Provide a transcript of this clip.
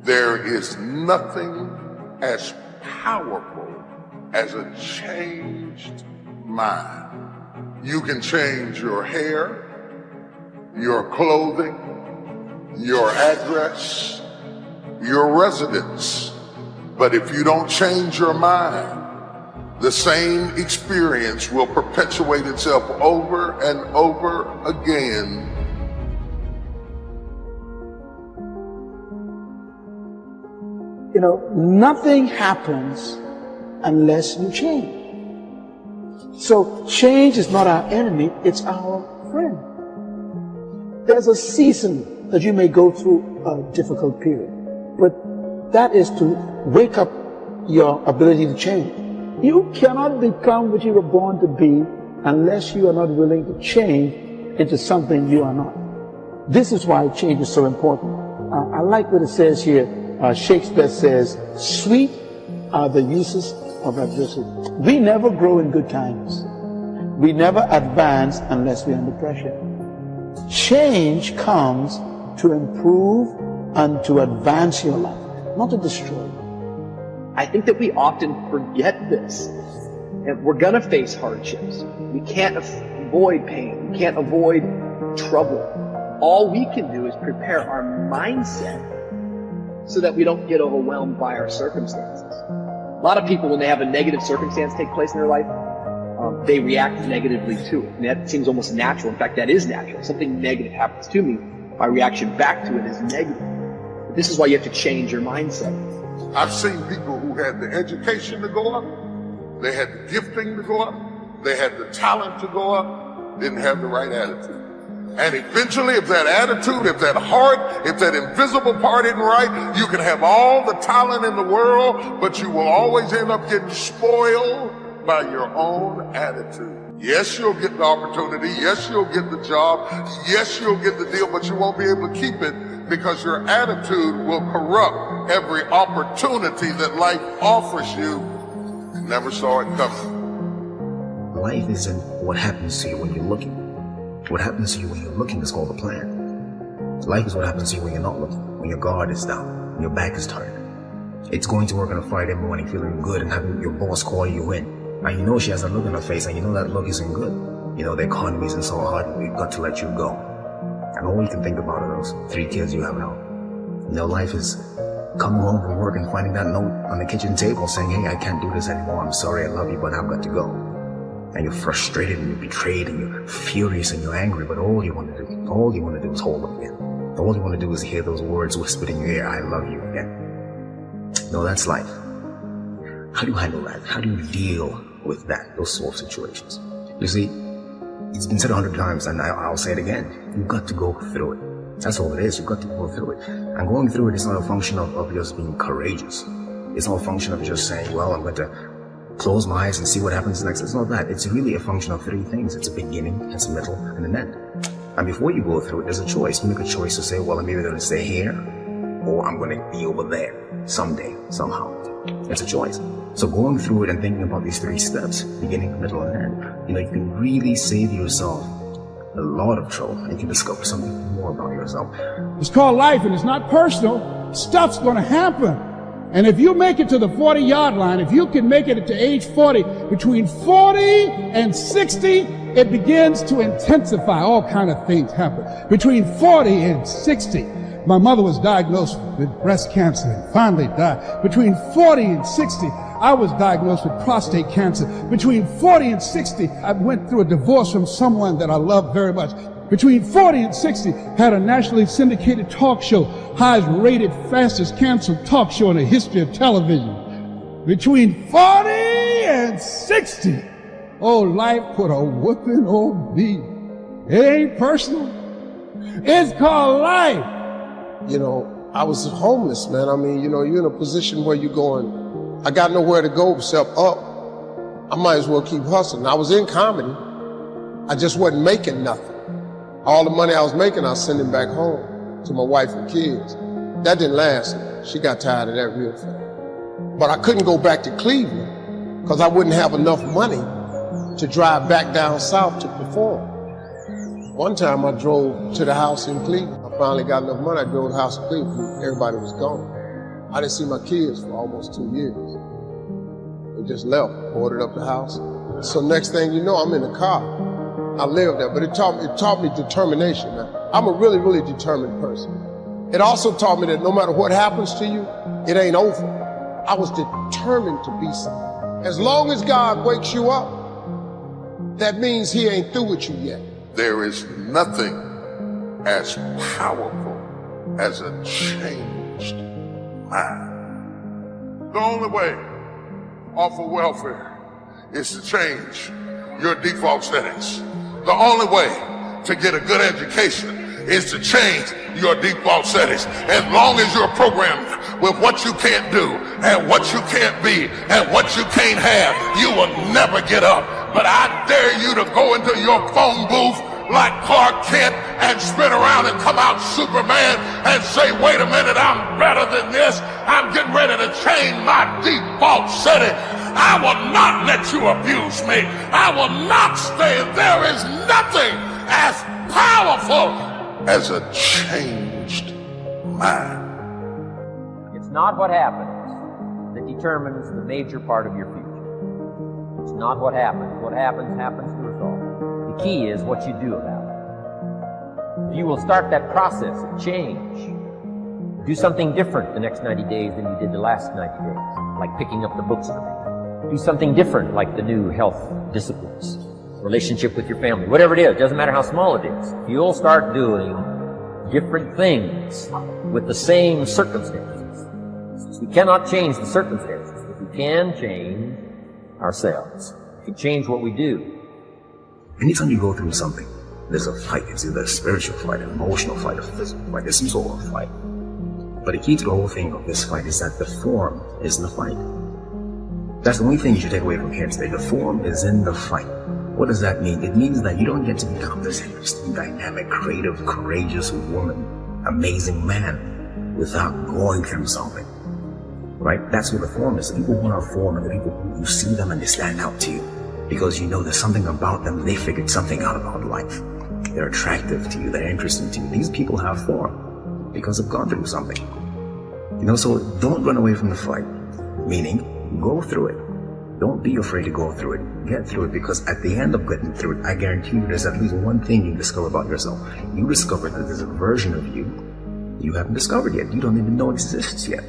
There is nothing as powerful as a changed mind. You can change your hair, your clothing, your address, your residence. But if you don't change your mind, the same experience will perpetuate itself over and over again. You know, nothing happens unless you change. So change is not our enemy, it's our friend. There's a season that you may go through a difficult period, but that is to wake up your ability to change. You cannot become what you were born to be unless you are not willing to change into something you are not. This is why change is so important. I like what it says here. Shakespeare says, sweet are the uses of adversity. We never grow in good times. We never advance unless we're under pressure. Change comes to improve and to advance your life, not to destroy you. I think that we often forget this. And we're gonna face hardships. We can't avoid pain. We can't avoid trouble. All we can do is prepare our mindset so that we don't get overwhelmed by our circumstances. A lot of people, when they have a negative circumstance take place in their life, they react negatively to it. And that seems almost natural. In fact, that is natural. Something negative happens to me, my reaction back to it is negative. But this is why you have to change your mindset. I've seen people who had the education to go up, they had the gifting to go up, they had the talent to go up, didn't have the right attitude. And eventually, if that attitude, if that heart, if that invisible part isn't right, you can have all the talent in the world, but you will always end up getting spoiled by your own attitude. Yes, you'll get the opportunity. Yes, you'll get the job. Yes, you'll get the deal, but you won't be able to keep it because your attitude will corrupt every opportunity that life offers you. You never saw it coming. Life isn't what happens to you when you're looking. What happens to you when you're looking is called a plan. Life is what happens to you when you're not looking, when your guard is down, when your back is turned. It's going to work on a Friday morning feeling good and having your boss call you in. And you know she has a look on her face and you know that look isn't good. You know the economy isn't so hard and we've got to let you go. And all you can think about are those 3 kids you have at home. You know, life is coming home from work and finding that note on the kitchen table saying, hey, I can't do this anymore. I'm sorry, I love you, but I've got to go. And you're frustrated and you're betrayed and you're furious and you're angry, but all you want to do is hold them again. All you want to do is hear those words whispered in your ear, I love you again. No, that's life. How do you handle that? How do you deal with that, those sort of situations? You see, it's been said 100 times and I'll say it again. You've got to go through it. That's all it is. You've got to go through it. And going through it is not a function of just being courageous. It's not a function of just saying, well, I'm going to close my eyes and see what happens next. It's not that. It's really a function of 3 things. It's a beginning, it's a middle, and an end. And before you go through it, there's a choice. You make a choice to say, well, I'm either going to stay here or I'm going to be over there someday, somehow. It's a choice. So going through it and thinking about these 3 steps, beginning, middle, and end, you can really save yourself a lot of trouble and you can discover something more about yourself. It's called life and it's not personal. Stuff's going to happen. And if you make it to the 40-yard line, if you can make it to age 40, between 40 and 60, it begins to intensify. All kind of things happen. Between 40 and 60, my mother was diagnosed with breast cancer and finally died. Between 40 and 60, I was diagnosed with prostate cancer. Between 40 and 60, I went through a divorce from someone that I loved very much. Between 40 and 60, had a nationally syndicated talk show, highest rated, fastest canceled talk show in the history of television. Between 40 and 60, oh, life put a whooping on me. It ain't personal. It's called life. I was homeless, man. I mean, you're in a position where you're going, I got nowhere to go except up. I might as well keep hustling. I was in comedy. I just wasn't making nothing. All the money I was making, I was sending back home to my wife and kids. That didn't last. She got tired of that real fast. But I couldn't go back to Cleveland because I wouldn't have enough money to drive back down south to perform. One time I drove to the house in Cleveland. I finally got enough money. I drove to the house in Cleveland. Everybody was gone. I didn't see my kids for almost 2 years. They just left, boarded up the house. So next thing you know, I'm in the car. I lived there, but it taught me determination, man. I'm a really, really determined person. It also taught me that no matter what happens to you, it ain't over. I was determined to be something. As long as God wakes you up, that means he ain't through with you yet. There is nothing as powerful as a changed mind. The only way off of welfare is to change your default settings. The only way to get a good education is to change your default settings. As long as you're programmed with what you can't do and what you can't be and what you can't have, you will never get up. But I dare you to go into your phone booth like Clark Kent and spin around and come out Superman and say, wait a minute, I'm better than this. I'm getting ready to change my default setting. I will not let you abuse me. I will not stay. There is nothing as powerful as a changed mind. It's not what happens that determines the major part of your future. It's not what happens. What happens, happens to us all. The key is what you do about it. If you will start that process of change, do something different the next 90 days than you did the last 90 days, like picking up the books to read. Do something different, like the new health disciplines, relationship with your family, whatever it is, doesn't matter how small it is. If you'll start doing different things with the same circumstances. Since we cannot change the circumstances, but we can change ourselves. We can change what we do. Anytime you go through something, there's a fight. It's either a spiritual fight, an emotional fight, a physical fight. There's some sort of fight. But the key to the whole thing of this fight is that the form is in the fight. That's the only thing you should take away from here today. The form is in the fight. What does that mean? It means that you don't get to become this interesting, dynamic, creative, courageous woman, amazing man without going through something. Right? That's what the form is. The people who are form and the people who you see them and they stand out to you because you know there's something about them. They figured something out about life. They're attractive to you. They're interesting to you. These people have form because they've gone through something. You know, so don't run away from the fight. Meaning, go through it. Don't be afraid to go through it. Get through it, because at the end of getting through it, I guarantee you there's at least one thing you discover about yourself. You discover that there's a version of you haven't discovered yet. You don't even know exists yet.